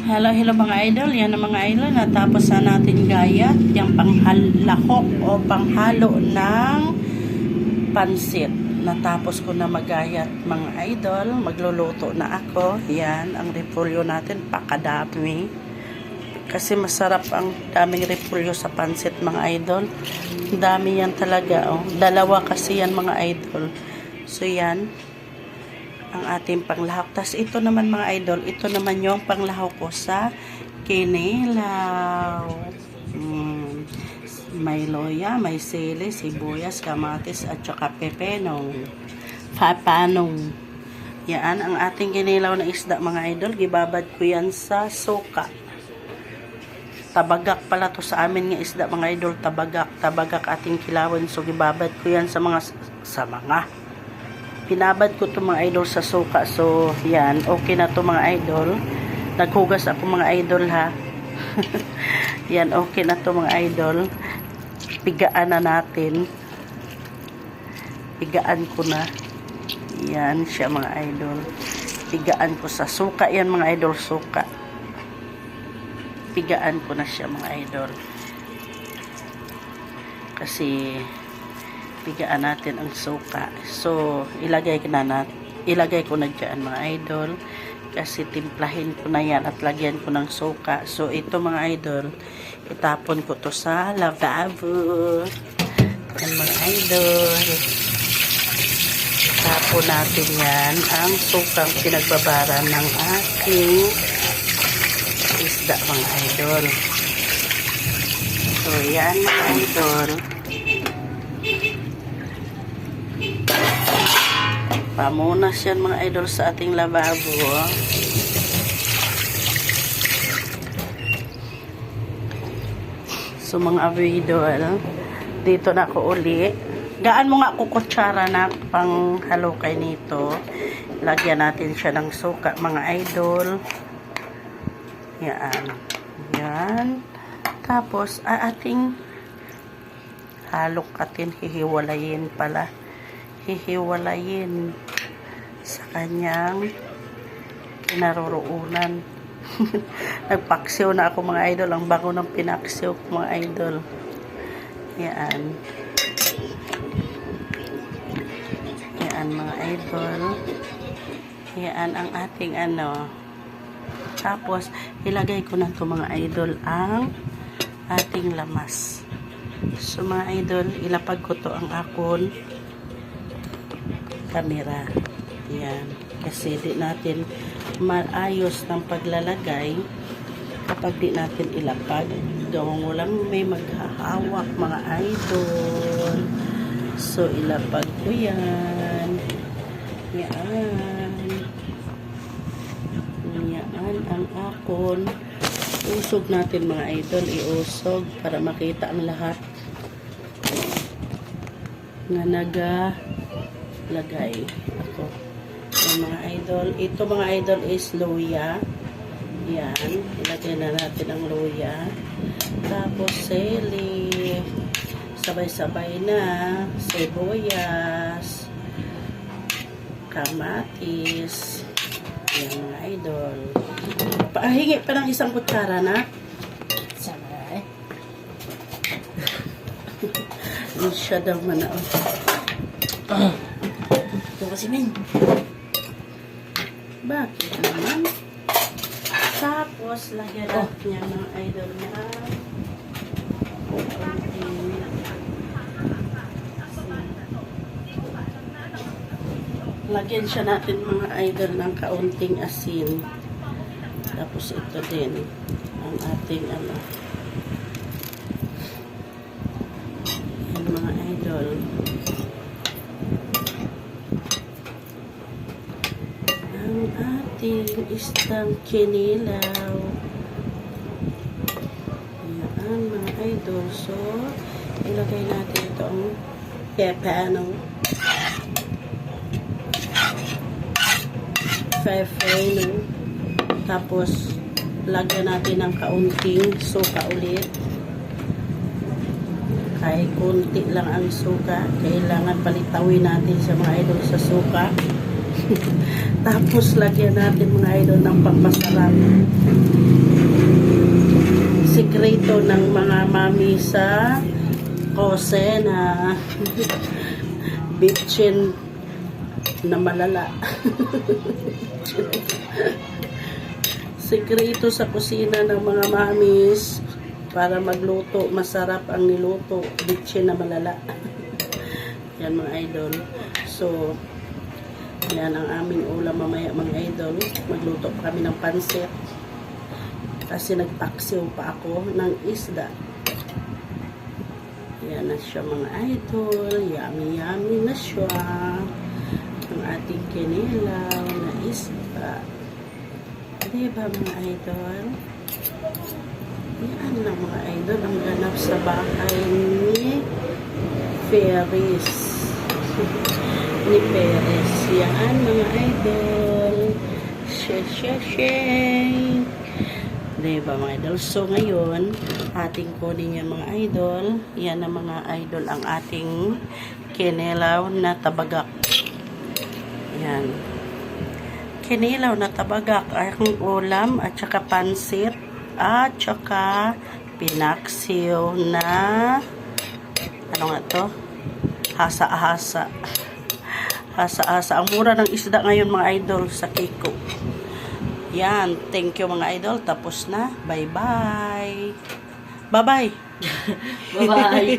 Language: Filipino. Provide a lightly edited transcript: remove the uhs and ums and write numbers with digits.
Hello, hello mga idol. Yan ang mga idol. Natapos na natin gayat. Yung panghalakok o panghalo ng pansit. Natapos ko na magayat mga idol. Magluluto na ako. Yan, ang repolyo natin. Pakadami. Kasi masarap ang daming repolyo sa pansit mga idol. Dami yan talaga. Oh. Dalawa kasi yan mga idol. So yan ang ating panglahok. Tas ito naman mga idol, ito naman yung panglahok ko sa kinilaw. May loya, may sili, sibuyas, kamatis, at saka pepenong. Papanong. Yan ang ating kinilaw na isda mga idol. Gibabad ko yan sa suka. Tabagak pala to sa amin nga isda mga idol. Tabagak ating kilawin. So gibabad ko yan sa mga pinabad ko to mga idol sa suka. So, yan. Okay na to mga idol. Naghugas ako mga idol ha. Yan. Okay na to mga idol. Pigaan na natin. Pigaan ko na. Yan siya mga idol. Pigaan ko sa suka. Yan mga idol. Suka. Pigaan ko na siya mga idol. Kasi pigaan natin ang suka. So, ilagay ko na dyan mga idol. Kasi timplahin ko na yan at lagyan ko ng suka. So, ito mga idol, itapon ko to sa lavabo. Yan mga idol. Itapon natin yan ang sukang pinagbabaran ng ating isda mga idol. So, yan mga idol. Pamunas yan mga idol sa ating lababo. So mga idol, dito na ako uli. Gaan mo nga ako kutsara na pang halukay nito. Lagyan natin siya ng suka mga idol. Yan. Yan. Tapos ating halukatin, hihiwalayin pala. Hihiwalayin sa kanyang kinaroroonan. Nagpaksiw na ako mga idol. Ang bago ng pinaksiw ko mga idol. Yan. Yan mga idol. Yan ang ating ano. Tapos ilagay ko na to mga idol ang ating lamas. So mga idol, ilapag ko to ang akon camera. Yan. Kasi di natin maayos ng paglalagay kapag di natin ilapag. Gawang walang may maghahawak mga idol. So, ilapag ko yan. Yan. Yan ang akon. Usog natin mga idol. Iusog para makita ang lahat nga lagay ako. So, mga idol, ito mga idol is luya. Yan, ilagay na natin ang luya. Tapos sili, sabay-sabay na, sibuyas, kamatis. Yan mga idol. Pahingi pa ng isang kutsara na. Sabay. Hindi siya daw manaon. Ito kasi men. Bakit naman? Tapos, lagyan natin niya mga idol na lagyan siya natin mga idol ng kaunting asin. Tapos ito din ang ating ano. Yan mga idol. Ating isdang kinilaw. Yan mga idol. So, ilagay natin itong pepano. Pepeno. Tapos, lagyan natin ng kaunting suka ulit. Kahit kunti lang ang suka. Kailangan palitawin natin sa mga idol sa suka. Tapos lagyan natin mga idol ng pampasarap. Sikreto ng mga mami sa kusina. Bitchin na malala. Sikreto sa kusina ng mga mamis para magluto, masarap ang niluto. Bitchin na malala. Yan mga idol. So, yan ang aming ulam mamaya mga idol. Magluto pa kami ng pansit. Kasi nagpaksiw pa ako ng isda. Yan na siya mga idol. Yummy yummy na siya. Ang ating kinilaw na isda. Diba mga idol? Yan lang mga idol. Ang ganap sa bahay ni Ferris. Ni Perez. Yan mga idol. Share. Diba mga idol? So ngayon, ating kunin yan mga idol. Yan ang mga idol ang ating kinilaw na tabagak. Yan. Kinilaw na tabagak ang ulam at saka pansit at saka pinaksiw na ano nga to? Hasa-hasa. Ang mura ng isda ngayon mga idol sa Kiko. Yan, thank you mga idol. Tapos na. Bye-bye. Bye-bye. Bye-bye.